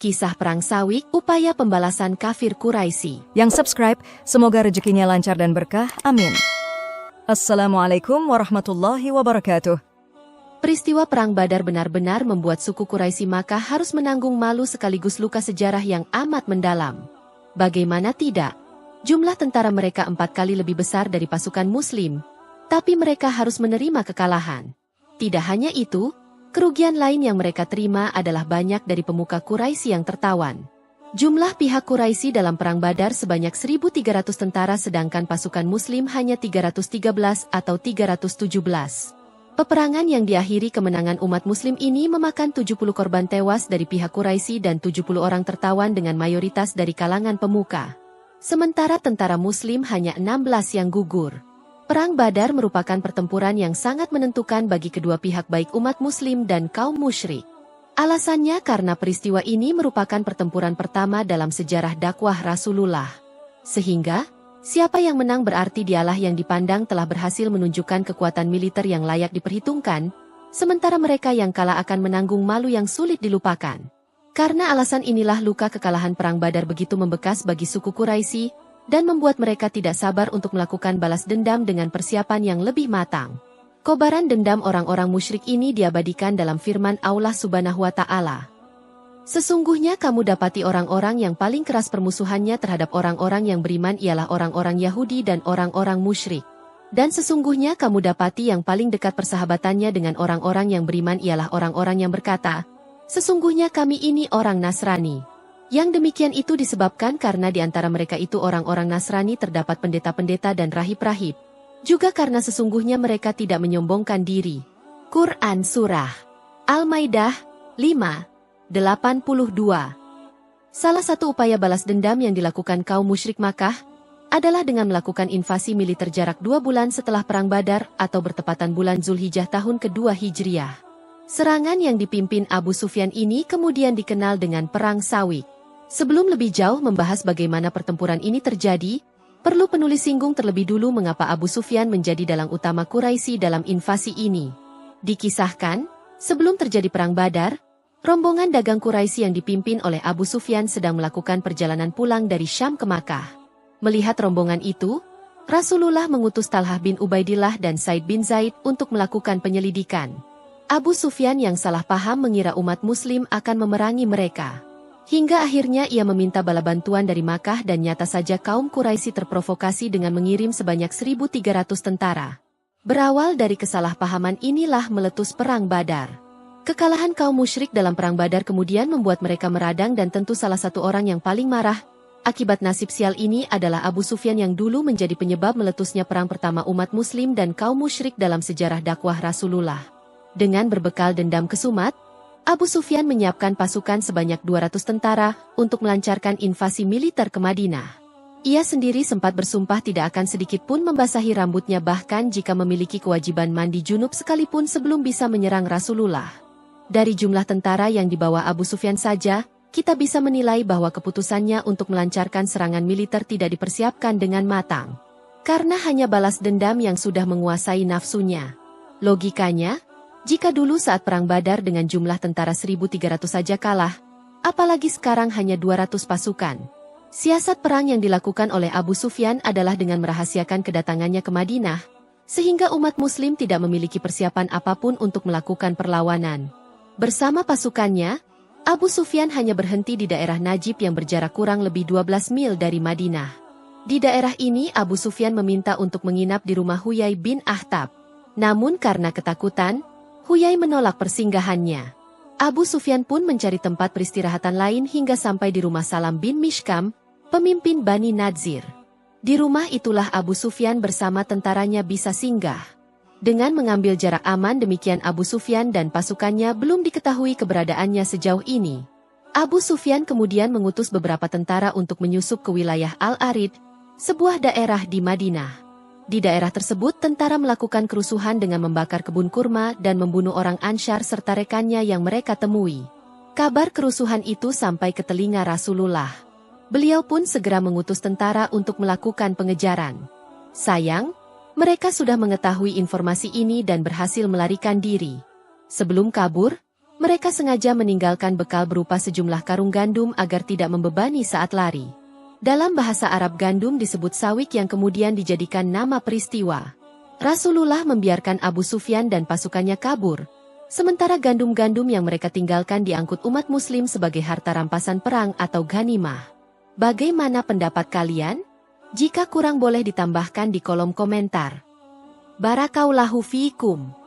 Kisah Perang Sawik, upaya pembalasan kafir Quraisy. Yang subscribe, semoga rezekinya lancar dan berkah. Amin. Assalamualaikum warahmatullahi wabarakatuh. Peristiwa Perang Badar benar-benar membuat suku Quraisy Makkah harus menanggung malu sekaligus luka sejarah yang amat mendalam. Bagaimana tidak? Jumlah tentara mereka 4 kali lebih besar dari pasukan Muslim, tapi mereka harus menerima kekalahan. Tidak hanya itu, kerugian lain yang mereka terima adalah banyak dari pemuka Quraisy yang tertawan. Jumlah pihak Quraisy dalam Perang Badar sebanyak 1.300 tentara sedangkan pasukan Muslim hanya 313 atau 317. Peperangan yang diakhiri kemenangan umat Muslim ini memakan 70 korban tewas dari pihak Quraisy dan 70 orang tertawan dengan mayoritas dari kalangan pemuka. Sementara tentara Muslim hanya 16 yang gugur. Perang Badar merupakan pertempuran yang sangat menentukan bagi kedua pihak baik umat Muslim dan kaum musyrik. Alasannya karena peristiwa ini merupakan pertempuran pertama dalam sejarah dakwah Rasulullah. Sehingga, siapa yang menang berarti dialah yang dipandang telah berhasil menunjukkan kekuatan militer yang layak diperhitungkan, sementara mereka yang kalah akan menanggung malu yang sulit dilupakan. Karena alasan inilah luka kekalahan Perang Badar begitu membekas bagi suku Quraisy, dan membuat mereka tidak sabar untuk melakukan balas dendam dengan persiapan yang lebih matang. Kobaran dendam orang-orang musyrik ini diabadikan dalam firman Allah Subhanahu wa Ta'ala. Sesungguhnya kamu dapati orang-orang yang paling keras permusuhannya terhadap orang-orang yang beriman ialah orang-orang Yahudi dan orang-orang musyrik. Dan sesungguhnya kamu dapati yang paling dekat persahabatannya dengan orang-orang yang beriman ialah orang-orang yang berkata, sesungguhnya kami ini orang Nasrani. Yang demikian itu disebabkan karena di antara mereka itu orang-orang Nasrani terdapat pendeta-pendeta dan rahib-rahib. Juga karena sesungguhnya mereka tidak menyombongkan diri. Quran Surah Al-Maidah 5:82. Salah satu upaya balas dendam yang dilakukan kaum musyrik Makkah adalah dengan melakukan invasi militer jarak 2 bulan setelah Perang Badar atau bertepatan bulan Zulhijjah tahun kedua Hijriah. Serangan yang dipimpin Abu Sufyan ini kemudian dikenal dengan Perang Sawik. Sebelum lebih jauh membahas bagaimana pertempuran ini terjadi, perlu penulis singgung terlebih dulu mengapa Abu Sufyan menjadi dalang utama Quraisy dalam invasi ini. Dikisahkan, sebelum terjadi Perang Badar, rombongan dagang Quraisy yang dipimpin oleh Abu Sufyan sedang melakukan perjalanan pulang dari Syam ke Makkah. Melihat rombongan itu, Rasulullah mengutus Talhah bin Ubaidillah dan Said bin Zaid untuk melakukan penyelidikan. Abu Sufyan yang salah paham mengira umat Muslim akan memerangi mereka. Hingga akhirnya ia meminta bala bantuan dari Makkah dan nyata saja kaum Quraisy terprovokasi dengan mengirim sebanyak 1.300 tentara. Berawal dari kesalahpahaman inilah meletus Perang Badar. Kekalahan kaum musyrik dalam Perang Badar kemudian membuat mereka meradang dan tentu salah satu orang yang paling marah akibat nasib sial ini adalah Abu Sufyan yang dulu menjadi penyebab meletusnya perang pertama umat Muslim dan kaum musyrik dalam sejarah dakwah Rasulullah. Dengan berbekal dendam kesumat, Abu Sufyan menyiapkan pasukan sebanyak 200 tentara untuk melancarkan invasi militer ke Madinah. Ia sendiri sempat bersumpah tidak akan sedikit pun membasahi rambutnya bahkan jika memiliki kewajiban mandi junub sekalipun sebelum bisa menyerang Rasulullah. Dari jumlah tentara yang dibawa Abu Sufyan saja, kita bisa menilai bahwa keputusannya untuk melancarkan serangan militer tidak dipersiapkan dengan matang. Karena hanya balas dendam yang sudah menguasai nafsunya. Logikanya, jika dulu saat Perang Badar dengan jumlah tentara 1.300 saja kalah, apalagi sekarang hanya 200 pasukan. Siasat perang yang dilakukan oleh Abu Sufyan adalah dengan merahasiakan kedatangannya ke Madinah, sehingga umat Muslim tidak memiliki persiapan apapun untuk melakukan perlawanan. Bersama pasukannya, Abu Sufyan hanya berhenti di daerah Najib yang berjarak kurang lebih 12 mil dari Madinah. Di daerah ini Abu Sufyan meminta untuk menginap di rumah Huyai bin Akhtab. Namun karena ketakutan, Huyai menolak persinggahannya. Abu Sufyan pun mencari tempat peristirahatan lain hingga sampai di rumah Salam bin Mishkam, pemimpin Bani Nadzir. Di rumah itulah Abu Sufyan bersama tentaranya bisa singgah. Dengan mengambil jarak aman demikian Abu Sufyan dan pasukannya belum diketahui keberadaannya sejauh ini. Abu Sufyan kemudian mengutus beberapa tentara untuk menyusup ke wilayah Al-Arid, sebuah daerah di Madinah. Di daerah tersebut tentara melakukan kerusuhan dengan membakar kebun kurma dan membunuh orang Ansyar serta rekannya yang mereka temui. Kabar kerusuhan itu sampai ke telinga Rasulullah. Beliau pun segera mengutus tentara untuk melakukan pengejaran. Sayang, mereka sudah mengetahui informasi ini dan berhasil melarikan diri. Sebelum kabur, Mereka sengaja meninggalkan bekal berupa sejumlah karung gandum agar tidak membebani saat lari. Dalam bahasa Arab gandum disebut sawik yang kemudian dijadikan nama peristiwa. Rasulullah membiarkan Abu Sufyan dan pasukannya kabur, sementara gandum-gandum yang mereka tinggalkan diangkut umat muslim sebagai harta rampasan perang atau ghanimah. Bagaimana pendapat kalian? Jika kurang boleh ditambahkan di kolom komentar. Barakallahu fiikum.